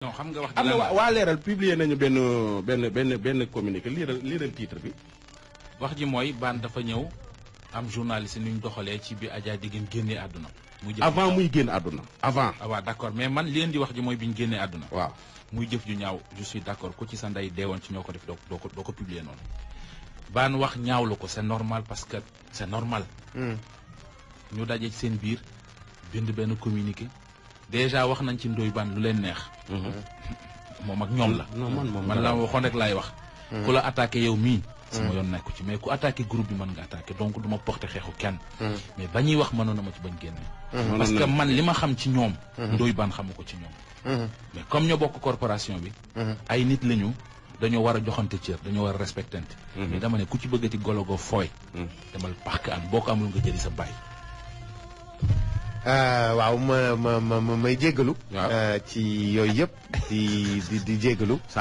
non xam nga wax am na waa Leeral publier nañu benn communiqué liiral titre bi. wax ji mooy Bane dafa ñëw am journaliste ni ñu doxalee ci bi Adja Diguène génnee àdduna. avant muy génn àdduna avant. waaw d'accord mais man li leen di wax ji mooy bi ñu génnee àdduna. waaw muy jëf ju ñaaw je suis d'accord ku ci sa ndey deewoon ci ñoo ko def doo ko publier noonu. Bane wax ñaawlu ko c'est normal parce que c'est normal. ñu daje ci seen biir bind benn communiqué déjà wax nañ ci Ndoye Bane lu leen neex. moom ak ñoom la. man la waxoon rek laay wax. ku la attaqué yow mii. sama yoon nekku ci mais ku attaqué groupe bi mën nga attaqué donc du ma porté xeexu kenn. mais ba ñuy wax mënoon na ma ci bañ génne. parce que man li ma xam ci ñoom. Ndoye Bane xamu ko ci ñoom. mais comme ñoo bokk corporation bi. ay nit lañu dañoo war a joxante cër dañoo war a respectante. mais dama ne ku ci bëggati golo go fooy. demal parc an boo ko amul nga jëli sa bàyyi. waaw may jéggalu. ci yooyu yëpp di jéggalu.